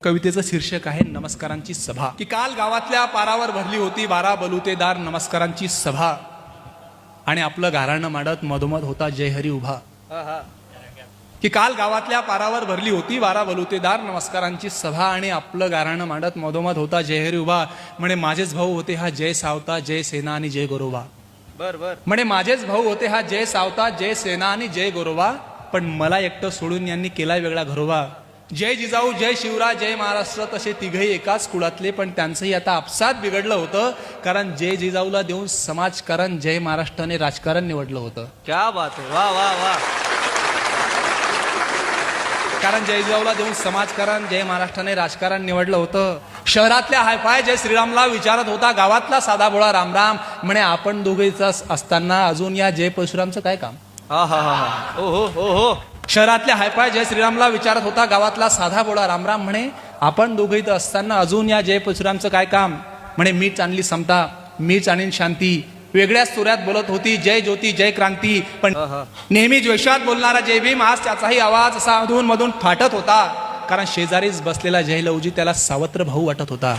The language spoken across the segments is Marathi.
कवितेचं शीर्षक आहे नमस्कारांची सभा. की काल गावातल्या पारावर भरली होती 12 बलुतेदार नमस्कारांची सभा, आणि आपलं गाऱ्हाणं मांडत मधोमध होता जय हरी उभा. की काल गावातल्या पारावर भरली होती 12 बलुतेदार नमस्कारांची सभा, आणि आपलं गाऱ्हाणं मांडत मधोमध होता जय हरी उभा. म्हणे माझेच भाऊ होते हा जय सावता, जय सेना आणि जय गोरोबा. म्हणे माझेच भाऊ होते हा जय सावता, जय सेना आणि जय गोरोबा, पण मला एकटं सोडून यांनी केला वेगळा घरोबा. जय जिजाऊ, जय शिवराज, जय महाराष्ट्र तसे तिघही एकाच कुळातले, पण त्यांचंही आता आपसात बिघडलं होतं, कारण जय जिजाऊला देऊन समाजकारण, जय महाराष्ट्राने राजकारण निवडलं होतं. क्या बात है, वाह वाह वाह. कारण जय जिजाऊला देऊन समाजकारण, जय महाराष्ट्राने राजकारण निवडलं होतं. शहरातल्या हायफाय जय श्रीरामला विचारत होता गावातला साधा भोळा रामराम. म्हणे आपण दोघेच असताना अजून या जय परशुरामचं काय काम. हा हा हा, ओ हो हो हो. शहरातल्या हायफाय जय श्रीरामला विचारत होता गावातला साधा बोळा रामराम. म्हणे आपण दोघे इथं असताना अजून या जय परशुरामचं काय काम. म्हणे मीच आणली समता, मीच आणीन शांती. वेगळ्याच सुरात बोलत होती जय ज्योती जय क्रांती, पण नेहमी द्वेषात बोलणारा जय भीम आज त्याचाही आवाज असा अधून मधून फाटत होता, कारण शेजारीच बसलेला जय लवजी त्याला सावत्र भाऊ वाटत होता.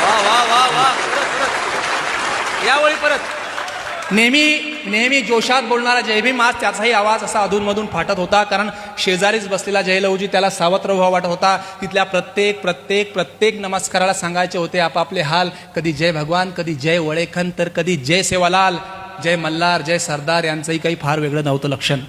वा वा वा वा. यावेळी परत. नेहमी जोशात बोलणारा जय भीम आज त्याचाही आवाज असा अधून मधून फाटत होता, कारण शेजारीच बसलेला जय लवजी त्याला सावत्र भाऊ वाटत होता. तिथल्या प्रत्येक नमस्काराला सांगायचे होते आपापले हाल. कधी जय भगवान, कधी जय वळेखन, तर कधी जय सेवालाल. जय मल्हार, जय सरदार यांचंही काही फार वेगळं नव्हतं लक्षण.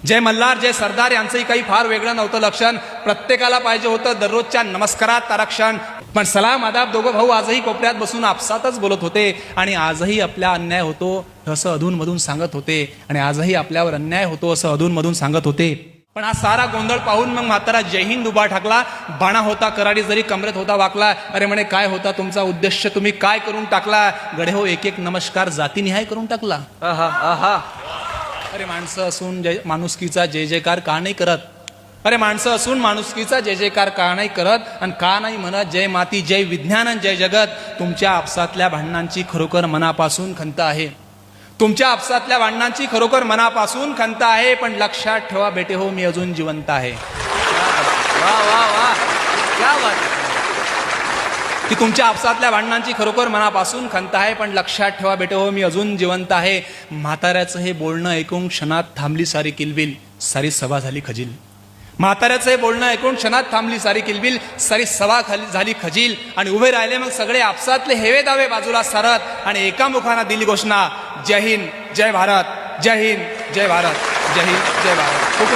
जय मल्हार, जय सरदार यांचंही काही फार वेगळं नव्हतं लक्षण. प्रत्येकाला पाहिजे होतं दररोजच्या नमस्कारात आरक्षण. पण सलाम आदाब दोघं भाऊ आजही कोपऱ्यात बसून आपसातच बोलत होते, आणि आजही आपल्या अन्याय होतो असं अधून मधून सांगत होते, आणि आजही आपल्यावर अन्याय होतो असं अधून मधून सांगत होते. पण हा सारा गोंधळ पाहून मग म्हातारा जय हिंद उभा ठाकला. बाणा होता कराडी जरी कमरेत होता वाकला. अरे म्हणे काय होता तुमचा उद्देश, तुम्ही काय करून टाकला. गडे हो एक एक नमस्कार जातीनिहाय करून टाकला. अरे माणसं असून माणुसकीचा जय जयकार का नाही करत. अरे माणसं असून माणुसकीचा जय जयकार का नाही करत, आणि का नाही म्हणत जय माती, जय विज्ञान आणि जय जगत. तुमच्या आपसातल्या भांडणांची खरोखर मनापासून खंत आहे. तुमच्या आपसातल्या भांडणांची खरोखर मनापासून खंत आहे, पण लक्षात ठेवा बेटे हो मी अजून जिवंत आहे. वा वा वा. क्या बात. की तुमच्या आपसातल्या भांडणांची खरोखर मनापासून खंत आहे, पण लक्षात ठेवा बेटे हो मी अजून जिवंत आहे. म्हाताऱ्याचं हे बोलणं ऐकून क्षणात थांबली सारी किलबिल, सारी सभा झाली खजील. म्हाताऱ्याचं हे बोलणं ऐकून क्षणात थांबली सारी किलबिल, सारी सभा झाली खजील. आणि उभे राहिले मग सगळे आपसातले हेवे दावे बाजूला सरत, आणि एका मुखानं दिली घोषणा जय हिंद जय भारत, जय हिंद जय भारत, जय हिंद जय भारत. खूप